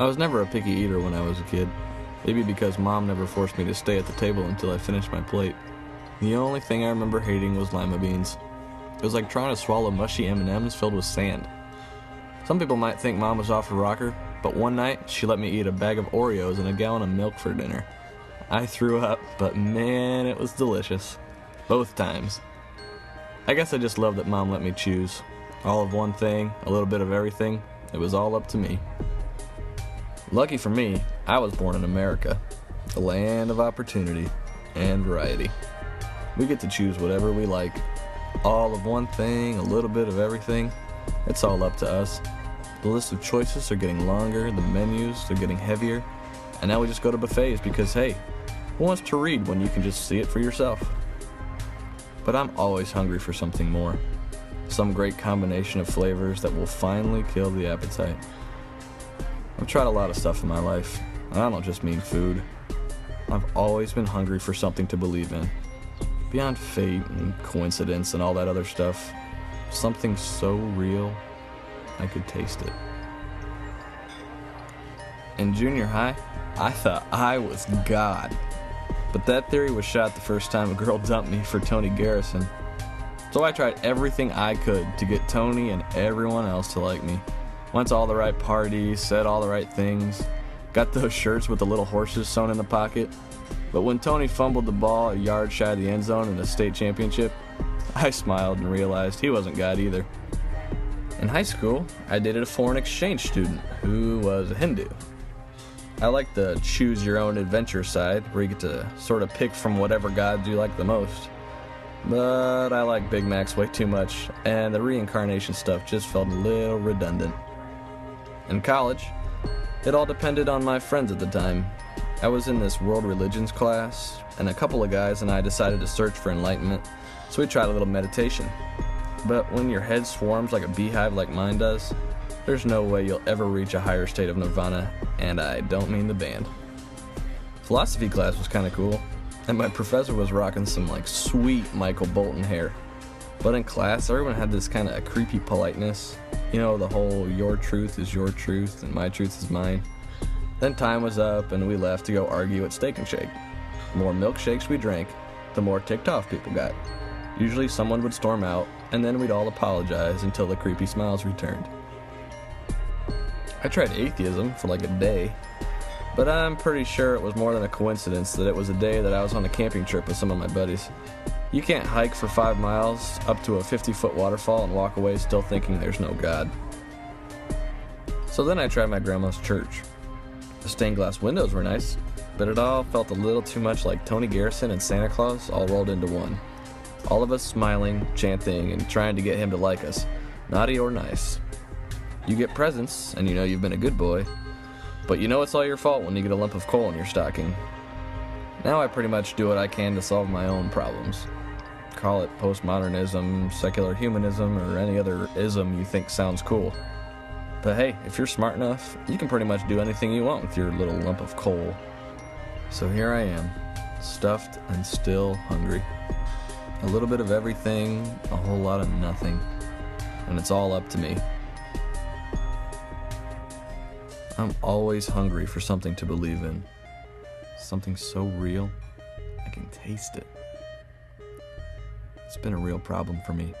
I was never a picky eater when I was a kid. Maybe because Mom never forced me to stay at the table until I finished my plate. The only thing I remember hating was lima beans. It was like trying to swallow mushy M&Ms filled with sand. Some people might think Mom was off her rocker, but one night she let me eat a bag of Oreos and a gallon of milk for dinner. I threw up, but man, it was delicious. Both times. I guess I just love that Mom let me choose. All of one thing, a little bit of everything. It was all up to me. Lucky for me, I was born in America, the land of opportunity and variety. We get to choose whatever we like. All of one thing, a little bit of everything. It's all up to us. The list of choices are getting longer, the menus are getting heavier, and now we just go to buffets because, hey, who wants to read when you can just see it for yourself? But I'm always hungry for something more. Some great combination of flavors that will finally kill the appetite. I've tried a lot of stuff in my life, and I don't just mean food. I've always been hungry for something to believe in. Beyond fate and coincidence and all that other stuff, something so real, I could taste it. In junior high, I thought I was God. But that theory was shot the first time a girl dumped me for Tony Garrison. So I tried everything I could to get Tony and everyone else to like me. Went to all the right parties, said all the right things, got those shirts with the little horses sewn in the pocket. But when Tony fumbled the ball a yard shy of the end zone in the state championship, I smiled and realized he wasn't God either. In high school, I dated a foreign exchange student who was a Hindu. I like the choose-your-own-adventure side, where you get to sort of pick from whatever gods you like the most. But I like Big Macs way too much, and the reincarnation stuff just felt a little redundant. In college, it all depended on my friends at the time. I was in this world religions class, and a couple of guys and I decided to search for enlightenment, so we tried a little meditation. But when your head swarms like a beehive like mine does, there's no way you'll ever reach a higher state of nirvana, and I don't mean the band. Philosophy class was kind of cool, and my professor was rocking some sweet Michael Bolton hair. But in class, everyone had this kind of creepy politeness. You know, the whole your truth is your truth and my truth is mine. Then time was up and we left to go argue at Steak and Shake. The more milkshakes we drank, the more ticked off people got. Usually someone would storm out, and then we'd all apologize until the creepy smiles returned. I tried atheism for a day, but I'm pretty sure it was more than a coincidence that it was a day that I was on a camping trip with some of my buddies. You can't hike for 5 miles up to a 50-foot waterfall and walk away still thinking there's no God. So then I tried my grandma's church. The stained glass windows were nice, but it all felt a little too much like Tony Garrison and Santa Claus all rolled into one. All of us smiling, chanting, and trying to get him to like us, naughty or nice. You get presents, and you know you've been a good boy, but you know it's all your fault when you get a lump of coal in your stocking. Now I pretty much do what I can to solve my own problems. Call it postmodernism, secular humanism, or any other ism you think sounds cool. But hey, if you're smart enough, you can pretty much do anything you want with your little lump of coal. So here I am, stuffed and still hungry. A little bit of everything, a whole lot of nothing. And it's all up to me. I'm always hungry for something to believe in. Something so real, I can taste it. It's been a real problem for me.